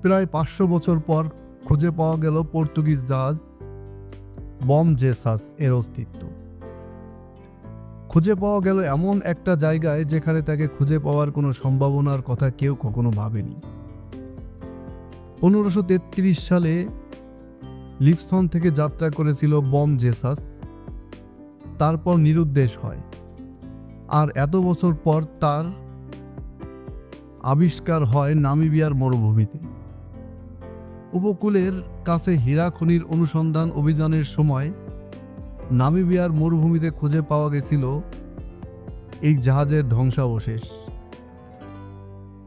প্রায় 500 বছর পর খুঁজে পাওয়া গেল পর্তুগিজ জাহাজ বম জেসাস এর অস্তিত্ব। খুঁজে পাওয়া গেল এমন একটা জায়গায় যেখানে তাকে খুঁজে পাওয়ার কোনো সম্ভাবনার কথা কেউ কখনো ভাবেনি। 1533 সালে লিভসন থেকে যাত্রা করেছিল বম জেসাস, তারপর নিরুদ্দেশ হয়। আর এত বছর পর তার আবিষ্কার হয় নামিবিয়ার মরুভূমিতে। উপকূলের কাছে হীরা খনির অনুসন্ধান অভিযানের সময় নামিবিয়ার মরুভূমিতে খুঁজে পাওয়া গেছিল এই জাহাজের ধ্বংসাবশেষ।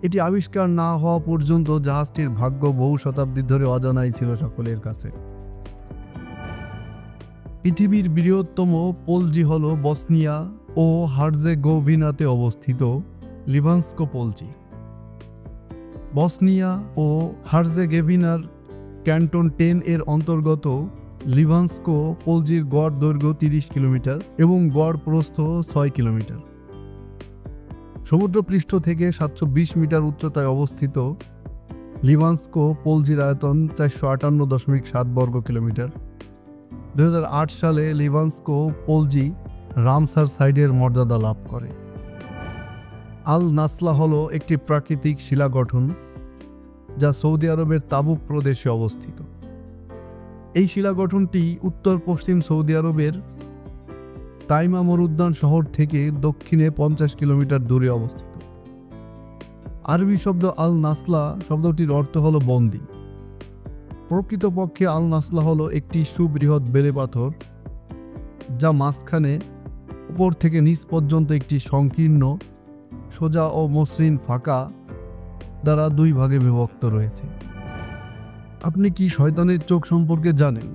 এটি আবিষ্কার না হওয়া পর্যন্ত জাহাজটির ভাগ্য বহু শতাব্দী ধরে অজানাই ছিল সকলের কাছে। পৃথিবীর বৃহত্তম পোলজি হল বসনিয়া ও হার্জেগোভিনাতে অবস্থিত লিভানস্কো পোলজি। বসনিয়া ও হার্জেগোভিনার ক্যান্টন 10 এর অন্তর্গত লিভানস্কো পোলজির গড় দৈর্ঘ্য 30 কিলোমিটার এবং গড় প্রস্থ 6 কিলোমিটার। সমুদ্রপৃষ্ঠ থেকে 720 মিটার উচ্চতায় অবস্থিত লিভানস্কো পোলজির আয়তন 458.7 বর্গ কিলোমিটার। 2008 সালে লিভানস্কো পোলজি রামসার সাইটের মর্যাদা লাভ করে। আল নাসলা হল একটি প্রাকৃতিক শিলা গঠন যা সৌদি আরবের তাবুক প্রদেশে অবস্থিত। এই শিলা গঠনটি উত্তর পশ্চিম সৌদি আরবের তাইমা মরুদ্যান শহর থেকে দক্ষিণে 50 কিলোমিটার দূরে অবস্থিত। আরবি শব্দ আল নাসলা শব্দটির অর্থ হল বন্দি। প্রকৃতপক্ষে আল নাসলা হলো একটি সুবৃহৎ বেলে পাথর যা মাঝখানে উপর থেকে নিচ পর্যন্ত একটি সংকীর্ণ সোজা ও মসৃণ ফাঁকা দ্বারা দুই ভাগে বিভক্ত রয়েছে। আপনি কি শয়তানের চোখ সম্পর্কে জানেন?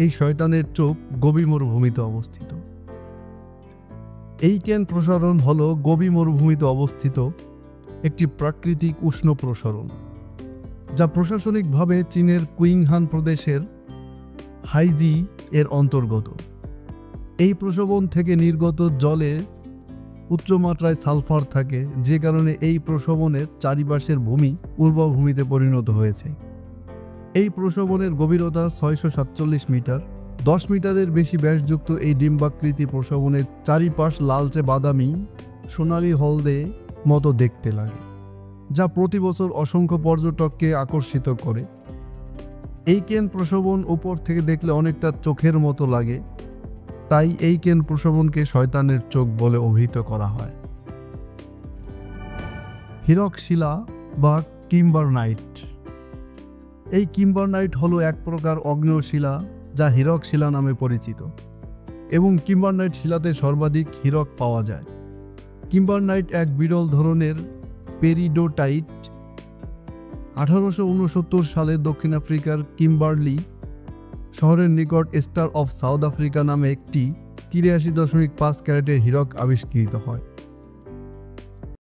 এই শয়তানের চোখ গোবি মরুভূমিতে অবস্থিত। এই কেন প্রসারণ হল গোবি মরুভূমিতে অবস্থিত একটি প্রাকৃতিক উষ্ণ প্রসারণ যা প্রশাসনিকভাবে চীনের কুইংহান প্রদেশের হাইজি এর অন্তর্গত। এই প্রসবন থেকে নির্গত জলে উচ্চমাত্রায় সালফার থাকে, যে কারণে এই প্রসবনের চারিপাশের ভূমি উর্বরভূমিতে পরিণত হয়েছে। এই প্রসবনের গভীরতা 647 মিটার। 10 মিটারের বেশি ব্যাসযুক্ত এই ডিম্বাকৃতি প্রসবনের চারিপাশ লালচে বাদামি সোনালি হলদে মতো দেখতে লাগে, যা প্রতি বছর অসংখ্য পর্যটককে আকর্ষিত করে। এই কেন প্রসবন উপর থেকে দেখলে অনেকটা চোখের মতো লাগে, তাই এই কেন প্রসবনকে শয়তানের চোখ বলে অভিহিত করা হয়। হীরক শিলা বা কিম্বারনাইট। এই কিম্বারনাইট হলো এক প্রকার আগ্নেয় শিলা যা হীরক শিলা নামে পরিচিত এবং কিম্বারনাইট শিলাতে সর্বাধিক হীরক পাওয়া যায়। কিম্বারনাইট এক বিরল ধরনের পেরিডোটাইট। 1869 সালে দক্ষিণ আফ্রিকার কিম্বারলি শহরের নিকট স্টার অফ সাউথ আফ্রিকা নামে একটি 83.5 ক্যারেটের হীরক আবিষ্কৃত হয়।